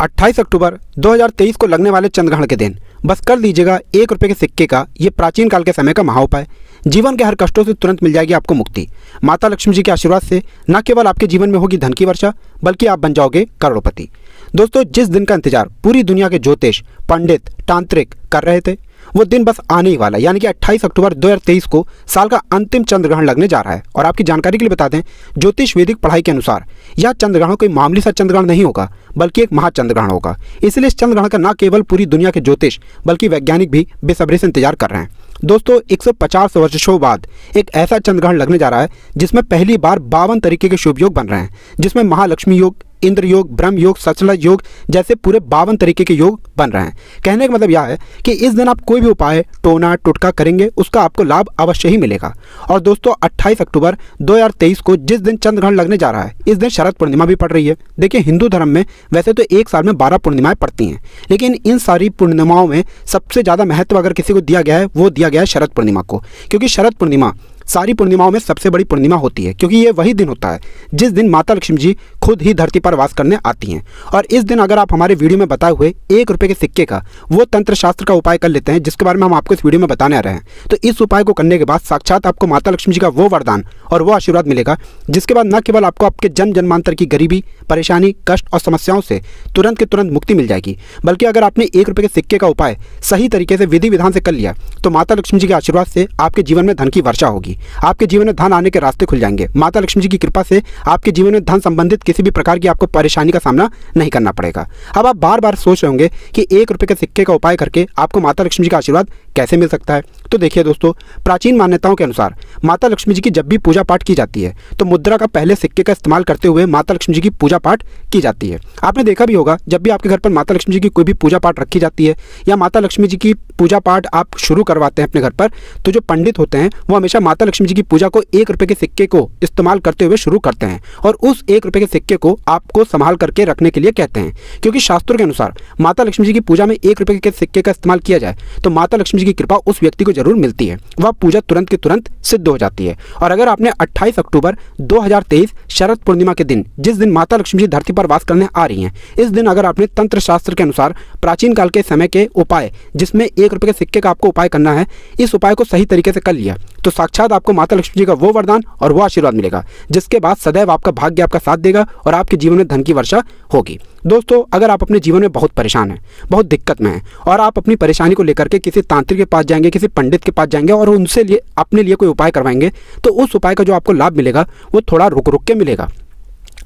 28 अक्टूबर 2023 को लगने वाले चंद्रग्रहण के दिन बस कर लीजिएगा 1 रुपये के सिक्के का ये प्राचीन काल के समय का महाउपाय। जीवन के हर कष्टों से तुरंत मिल जाएगी आपको मुक्ति। माता लक्ष्मी जी के आशीर्वाद से न केवल आपके जीवन में होगी धन की वर्षा, बल्कि आप बन जाओगे करोड़पति। दोस्तों, जिस दिन का इंतजार पूरी दुनिया के ज्योतिष, पंडित, तांत्रिक कर रहे थे, वो दिन बस आने ही वाला, यानी कि 28 अक्टूबर 2023 को साल का अंतिम चंद्रग्रहण लगने जा रहा है। और आपकी जानकारी के लिए बता दें, ज्योतिष वैदिक पढ़ाई के अनुसार यह चंद्रग्रहण कोई मामूली सा चंद्रग्रहण नहीं होगा, बल्कि एक महाचंद्रग्रहण होगा। इसलिए इस चंद्रग्रहण का न केवल पूरी दुनिया के ज्योतिष बल्कि वैज्ञानिक भी बेसब्री से इंतजार कर रहे हैं। दोस्तों, 150 वर्षों बाद एक ऐसा चंद्रग्रहण लगने जा रहा है जिसमें पहली बार 52 तरीके के शुभ योग बन रहे हैं, जिसमें महालक्ष्मी योग, इंद्र योग, ब्रह्म योग, सचलज योग जैसे पूरे 52 तरीके के योग बन रहे हैं। कहने का मतलब यह है कि इस दिन आप कोई भी उपाय, टोना टोटका करेंगे उसका आपको लाभ अवश्य ही मिलेगा। और दोस्तों, 28 अक्टूबर 2023 को जिस दिन चंद्रग्रहण लगने जा रहा है, इस दिन शरद पूर्णिमा भी पड़ रही है। देखिए, हिंदू धर्म में वैसे तो एक साल में 12 पूर्णिमाएं पड़ती हैं, लेकिन इन सारी पूर्णिमाओं में सबसे ज़्यादा महत्व अगर किसी को दिया गया है, वो दिया गया है शरद पूर्णिमा को। क्योंकि शरद पूर्णिमा सारी पूर्णिमाओं में सबसे बड़ी पूर्णिमा होती है, क्योंकि ये वही दिन होता है जिस दिन माता लक्ष्मी जी खुद ही धरती पर वास करने आती हैं। और इस दिन अगर आप हमारे वीडियो में बताए हुए 1 रुपये के सिक्के का वो तंत्र शास्त्र का उपाय कर लेते हैं, जिसके बारे में हम आपको इस वीडियो में बताने आ रहे हैं, तो इस उपाय को करने के बाद साक्षात आपको माता लक्ष्मी जी का वो वरदान और वो आशीर्वाद मिलेगा, जिसके बाद न केवल आपको आपके जन्म जन्मांतर की गरीबी, परेशानी, कष्ट और समस्याओं से तुरंत के तुरंत मुक्ति मिल जाएगी, बल्कि अगर आपने 1 रुपये के सिक्के का उपाय सही तरीके से विधि विधान से कर लिया तो माता लक्ष्मी जी के आशीर्वाद से आपके जीवन में धन की वर्षा होगी। आपके जीवन में धन आने के रास्ते खुल जाएंगे। माता लक्ष्मी जी की कृपा से आपके जीवन में धन संबंधित किसी भी प्रकार की आपको परेशानी का सामना नहीं करना पड़ेगा। अब आप बार बार सोच रहे होंगे कि 1 रुपये के सिक्के का उपाय करके आपको माता लक्ष्मी जी का आशीर्वाद कैसे मिल सकता है। तो देखिए दोस्तों, प्राचीन मान्यताओं के अनुसार माता लक्ष्मी जी की जब भी पूजा पाठ की जाती है तो मुद्रा का पहले सिक्के का इस्तेमाल करते हुए माता लक्ष्मी जी की पूजा पाठ की जाती है। आपने देखा भी होगा, जब भी आपके घर पर माता लक्ष्मी जी की कोई भी पूजा पाठ रखी जाती है या माता लक्ष्मी जी की पूजा पाठ आप शुरू करवाते हैं अपने घर पर, तो जो पंडित होते हैं वो हमेशा माता लक्ष्मी जी की पूजा को 1 रुपये के सिक्के को इस्तेमाल करते हुए शुरू करते हैं और उस 1 रुपये के सिक्के को आपको संभाल करके रखने के लिए कहते हैं। क्योंकि शास्त्रों के अनुसार माता लक्ष्मी जी की पूजा में 1 रुपये के सिक्के का इस्तेमाल किया जाए तो माता लक्ष्मी जी की कृपा उस व्यक्ति को जरूर मिलती है, वह पूजा तुरंत के तुरंत सिद्ध हो जाती है। और अगर आपने 28 अक्टूबर 2023 शरद पूर्णिमा के दिन, जिस दिन माता लक्ष्मी जी धरती पर वास करने आ रही हैं, इस दिन अगर आपने तंत्र शास्त्र के अनुसार प्राचीन काल के समय के उपाय, जिसमें 1 रुपये के सिक्के का आपको उपाय करना है, इस उपाय को सही तरीके से कर लिया तो साक्षात आपको माता लक्ष्मी जी का वो वरदान और वो आशीर्वाद मिलेगा, जिसके बाद सदैव आपका भाग्य आपका साथ देगा और आपके जीवन में धन की वर्षा होगी। दोस्तों, अगर आप अपने जीवन में बहुत परेशान हैं, बहुत दिक्कत में हैं और आप अपनी परेशानी को लेकर के किसी तांत्रिक के पास जाएंगे, किसी पंडित के पास जाएंगे और उनसे अपने लिए कोई उपाय करवाएंगे, तो उस उपाय का जो आपको लाभ मिलेगा वो थोड़ा रुक रुक के मिलेगा।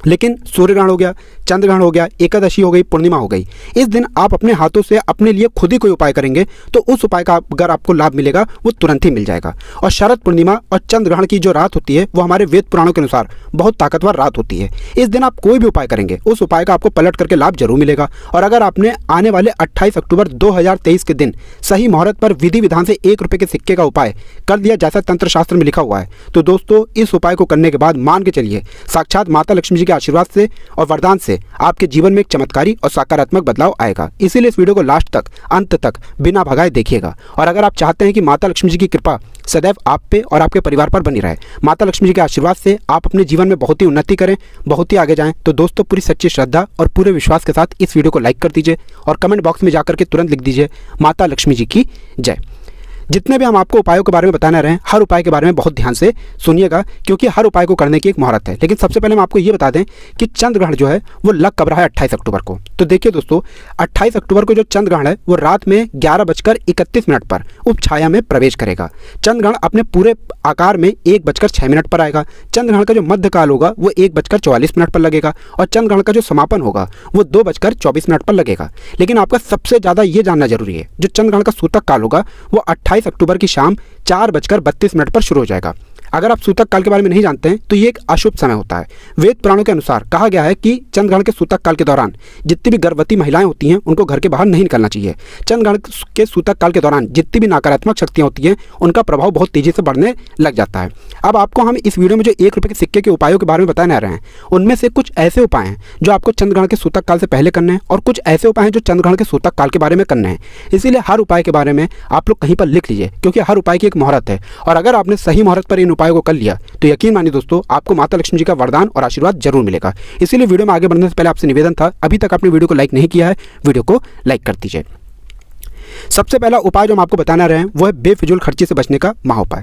लेकिन सूर्यग्रहण हो गया, चंद्रग्रहण हो गया, एकादशी हो गई, पूर्णिमा हो गई, इस दिन आप अपने हाथों से अपने लिए खुद ही कोई उपाय करेंगे तो उस उपाय का अगर आपको लाभ मिलेगा वो तुरंत ही मिल जाएगा। और शरद पूर्णिमा और चंद्रग्रहण की जो रात होती है वो हमारे वेद पुराणों के अनुसार बहुत ताकतवर रात होती है। इस दिन आप कोई भी उपाय करेंगे उस उपाय का आपको पलट करके लाभ जरूर मिलेगा। और अगर आपने आने वाले 28 अक्टूबर 2023 के दिन सही मुहूर्त पर विधि विधान से 1 रुपये के सिक्के का उपाय कर दिया जैसा तंत्र शास्त्र में लिखा हुआ है, तो दोस्तों इस उपाय को करने के बाद मान के चलिए साक्षात माता लक्ष्मी जी के आशीर्वाद से और वरदान से आपके जीवन में एक चमत्कारी और सकारात्मक बदलाव आएगा। इसीलिए इस वीडियो को लास्ट तक, अंत तक बिना भगाए देखिएगा। और अगर आप चाहते हैं कि माता लक्ष्मी जी की कृपा सदैव आप पे और आपके परिवार पर बनी रहे, माता लक्ष्मी जी के आशीर्वाद से आप अपने जीवन में बहुत ही उन्नति करें, बहुत ही आगे जाएं, तो दोस्तों पूरी सच्ची श्रद्धा और पूरे विश्वास के साथ इस वीडियो को लाइक कर दीजिए और कमेंट बॉक्स में जाकर के तुरंत लिख दीजिए माता लक्ष्मी जी की जय। जितने भी हम आपको उपायों के बारे में बताने रहे हैं, हर उपाय के बारे में बहुत ध्यान से सुनिएगा, क्योंकि हर उपाय को करने की एक मुहूर्त है। लेकिन सबसे पहले हम आपको ये बता दें कि चंद्रग्रहण जो है वो लग कब रहा है 28 अक्टूबर को। तो देखिए दोस्तों, 28 अक्टूबर को जो चंद्रग्रहण है वो रात में 11:31 पर उपछाया में प्रवेश करेगा। चंद्रग्रहण अपने पूरे आकार में 1:06 पर आएगा। चंद्रग्रहण का जो मध्य काल होगा वो 1:44 पर लगेगा और चंद्रग्रहण का जो समापन होगा वो 2:24 पर लगेगा। लेकिन आपका सबसे ज़्यादा ये जानना जरूरी है, जो चंद्रग्रहण का सूतक काल होगा वो 28 अक्टूबर की शाम 4:32 पर शुरू हो जाएगा। अगर आप सूतक काल के बारे में नहीं जानते हैं तो ये एक अशुभ समय होता है। वेद पुराणों के अनुसार कहा गया है कि चंद्रग्रहण के सूतक काल के दौरान जितनी भी गर्भवती महिलाएं होती हैं उनको घर के बाहर नहीं निकलना चाहिए। चंद्रग्रहण के सूतक काल के दौरान जितनी भी नकारात्मक शक्तियां होती हैं उनका प्रभाव बहुत तेजी से बढ़ने लग जाता है। अब आपको हम इस वीडियो में जो 1 रुपये के सिक्के के उपायों के बारे में बताने आ रहे हैं, उनमें से कुछ ऐसे उपाय हैं जो आपको चंद्रग्रहण के सूतक काल से पहले करने हैं और कुछ ऐसे उपाय हैं जो चंद्रग्रहण के सूतक काल के बारे में करने हैं। इसीलिए हर उपाय के बारे में आप लोग कहीं पर लिख लीजिए, क्योंकि हर उपाय की एक मुहूर्त है और अगर आपने सही मुहूर्त पर इन उपायों को कर लिया तो यकीन मानिए दोस्तों, आपको माता लक्ष्मी जी का वरदान और आशीर्वाद जरूर मिलेगा। इसीलिए वीडियो में आगे बढ़ने से पहले आपसे निवेदन था, अभी तक आपने वीडियो को लाइक नहीं किया है, वीडियो को लाइक कर दीजिए। सबसे पहला उपाय जो हम आपको बताना रहे हैं वो है बेफिजूल खर्ची से बचने का महाउपाय।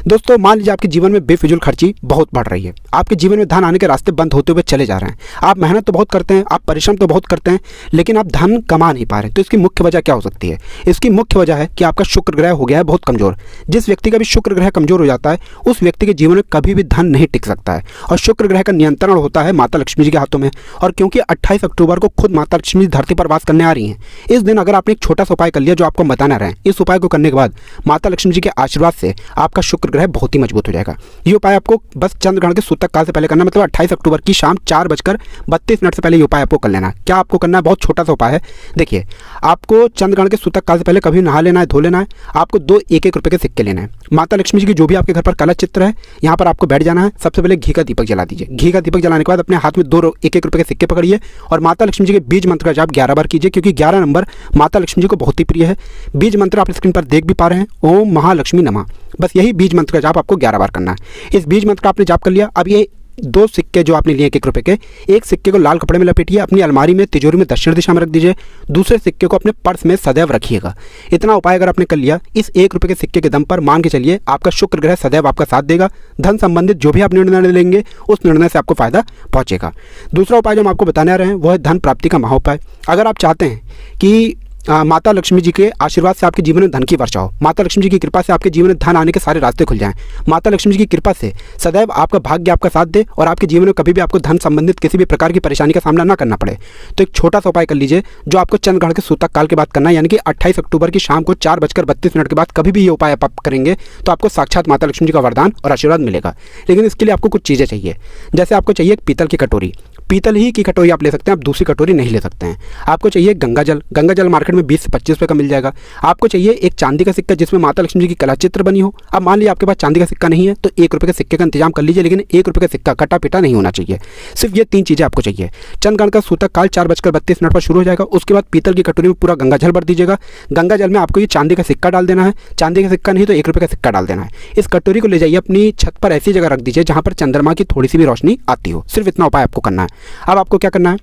दोस्तों, मान लीजिए आपके जीवन में बेफिजूल खर्ची बहुत बढ़ रही है, आपके जीवन में धन आने के रास्ते बंद होते हुए चले जा रहे हैं। आप मेहनत तो बहुत करते हैं, आप परिश्रम तो बहुत करते हैं, लेकिन आप धन कमा नहीं पा रहे। तो इसकी मुख्य वजह क्या हो सकती है? इसकी मुख्य वजह है कि आपका शुक्र ग्रह हो गया है बहुत कमजोर। जिस व्यक्ति का भी शुक्र ग्रह कमजोर हो जाता है उस व्यक्ति के जीवन में कभी भी धन नहीं टिक सकता है। और शुक्र ग्रह का नियंत्रण होता है माता लक्ष्मी जी के हाथों में। और क्योंकि 28 अक्टूबर को खुद माता लक्ष्मी धरती पर वास करने आ रही हैं, इस दिन अगर आपने एक छोटा सा उपाय कर लिया जो आपको बताना रहे, इस उपाय को करने के बाद माता लक्ष्मी जी के आशीर्वाद से आपका शुक्र ग्रह बहुत ही मजबूत हो जाएगा। ये उपाय आपको बस चंद्रग्रहण के सूतक काल से पहले करना, मतलब 28 अक्टूबर की शाम 4:32 से पहले ये उपाय आपको कर लेना है। क्या आपको करना है? बहुत छोटा सा उपाय है। देखिए, आपको चंद्रग्रहण के सूतक काल से पहले कभी नहा लेना है, धो लेना है। आपको 2 1-1 रुपए के सिक्के लेना है। माता लक्ष्मी जी की जो भी आपके घर पर कलश चित्र है, यहाँ पर आपको बैठ जाना है। सबसे पहले घी का दीपक जला दीजिए। घी का दीपक जलाने के बाद अपने हाथ में 2 1-1 रुपए के सिक्के पकड़िए और माता लक्ष्मी जी के बीज मंत्र का जाप 11 बार कीजिए, क्योंकि 11 नंबर माता लक्ष्मी जी को बहुत ही प्रिय है। बीज मंत्र आप स्क्रीन पर देख भी पा रहे हैं, ओम महालक्ष्मी नमः। बस यही बीज मंत्र का जाप आपको 11 बार करना है। इस बीज मंत्र का आपने जाप कर लिया। अब ये 2 सिक्के जो आपने लिए 1-1 रुपए के, एक सिक्के को लाल कपड़े में लपेटिए, अपनी अलमारी में तिजोरी में दक्षिण दिशा में रख दीजिए। दूसरे सिक्के को अपने पर्स में सदैव रखिएगा। इतना उपाय अगर आपने कर लिया, इस 1 रुपए के सिक्के के दम पर मान के चलिए आपका शुक्र ग्रह सदैव आपका साथ देगा। धन संबंधित जो भी आप निर्णय लेंगे उस निर्णय से आपको फायदा पहुंचेगा। दूसरा उपाय जो हम आपको बताने आ रहे हैं वो है धन प्राप्ति का महाउपाय। अगर आप चाहते हैं कि माता लक्ष्मी जी के आशीर्वाद से आपके जीवन में धन की वर्षा हो, माता लक्ष्मी जी की कृपा से आपके जीवन में धन आने के सारे रास्ते खुल जाएं, माता लक्ष्मी जी की कृपा से सदैव आपका भाग्य आपका साथ दे और आपके जीवन में कभी भी आपको धन संबंधित किसी भी प्रकार की परेशानी का सामना ना करना पड़े, तो एक छोटा सा उपाय कर लीजिए जो आपको चंद्रग्रहण के सूतक काल के बाद करना है, यानी कि 28 अक्टूबर की शाम को 4:32 के बाद कभी भी ये उपाय आप करेंगे तो आपको साक्षात माता लक्ष्मी जी का वरदान और आशीर्वाद मिलेगा। लेकिन इसके लिए आपको कुछ चीज़ें चाहिए। जैसे आपको चाहिए एक पीतल की कटोरी, पीतल ही की कटोरी आप ले सकते हैं, आप दूसरी कटोरी नहीं ले सकते हैं। आपको चाहिए गंगा जल, गंगा जल मार्केट में 20 से 25 रुपये का मिल जाएगा। आपको चाहिए एक चांदी का सिक्का जिसमें माता लक्ष्मी जी की कला चित्र बनी हो। अब मान लीजिए आपके पास चांदी का सिक्का नहीं है तो 1 रुपये के सिक्के का इंतजाम कर लीजिए, लेकिन 1 रुपये का सिक्का कटा पिटा नहीं होना चाहिए। सिर्फ ये 3 चीज़ें आपको चाहिए। चंद्रग्रहण का सूतक काल 4:32 पर शुरू हो जाएगा। उसके बाद पीतल की कटोरी में पूरा गंगा जल भर दीजिएगा। गंगा जल में आपको ये चांदी का सिक्का डाल देना है, चांदी का सिक्का नहीं तो 1 रुपये का सिक्का डाल देना है। इस कटोरी को ले जाइए अपनी छत पर ऐसी जगह रख दीजिए जहाँ पर चंद्रमा की थोड़ी सी भी रोशनी आती हो। सिर्फ इतना उपाय आपको करना है। अब आपको क्या करना है,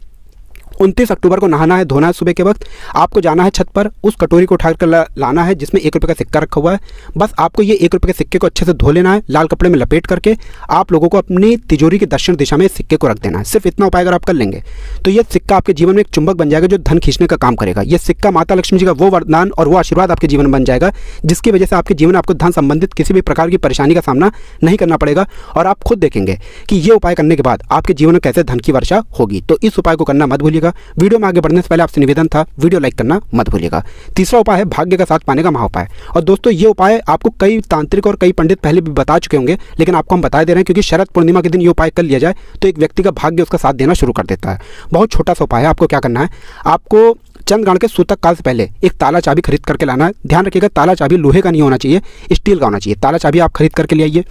29 अक्टूबर को नहाना है, धोना है। सुबह के वक्त आपको जाना है छत पर, उस कटोरी को उठाकर लाना है जिसमें 1 रुपये का सिक्का रखा हुआ है। बस आपको ये 1 रुपये के सिक्के को अच्छे से धो लेना है, लाल कपड़े में लपेट करके आप लोगों को अपनी तिजोरी की दक्षिण दिशा में इस सिक्के को रख देना है। सिर्फ इतना उपाय अगर आप कर लेंगे तो ये सिक्का आपके जीवन में एक चुंबक बन जाएगा जो धन खींचने का काम करेगा। ये सिक्का माता लक्ष्मी जी का वो वरदान और वो आशीर्वाद आपके जीवन में बन जाएगा जिसकी वजह से आपके जीवन में आपको धन संबंधित किसी भी प्रकार की परेशानी का सामना नहीं करना पड़ेगा। और आप खुद देखेंगे कि ये उपाय करने के बाद आपके जीवन में कैसे धन की वर्षा होगी। तो इस उपाय को करना मत भूलिएगा। वीडियो में आगे बढ़ने से पहले आपसे निवेदन था, वीडियो लाइक करना मत भूलिएगा। तीसरा उपाय है भाग्य का साथ पाने का महाउपाय। और दोस्तों, ये उपाय आपको कई तांत्रिक और कई पंडित पहले भी बता चुके होंगे, लेकिन आपको हम बता दे रहे हैं क्योंकि शरद पूर्णिमा के दिन ये उपाय कर लिया जाए तो एक व्यक्ति का भाग्य उसका साथ देना शुरू कर देता है। बहुत छोटा सा उपाय है। आपको क्या करना है, आपको चंद्रग्रहण के सूतक काल से पहले एक ताला चाबी खरीद करके लाना है। ध्यान रखिएगा, ताला चाबी लोहे का नहीं होना चाहिए, स्टील का होना चाहिए। ताला चाबी आप खरीद करके ले आइए।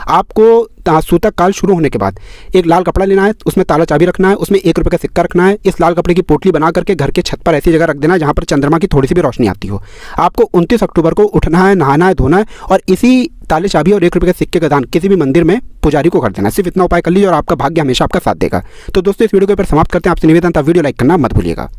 आपको सूतक काल शुरू होने के बाद एक लाल कपड़ा लेना है, उसमें ताला चाबी रखना है, उसमें 1 रुपये का सिक्का रखना है। इस लाल कपड़े की पोटली बना करके घर के छत पर ऐसी जगह रख देना है जहाँ पर चंद्रमा की थोड़ी सी भी रोशनी आती हो। आपको 29 अक्टूबर को उठना है, नहाना है, धोना है और इसी ताले चाबी और 1 रुपये के सिक्के का दान किसी भी मंदिर में पुजारी को कर देना है। सिर्फ इतना उपाय कर लीजिए और आपका भाग्य हमेशा आपका साथ देगा। तो दोस्तों, इस वीडियो को पर समाप्त करते हैं। आपसे निवेदन था, वीडियो लाइक करना मत भूलिएगा।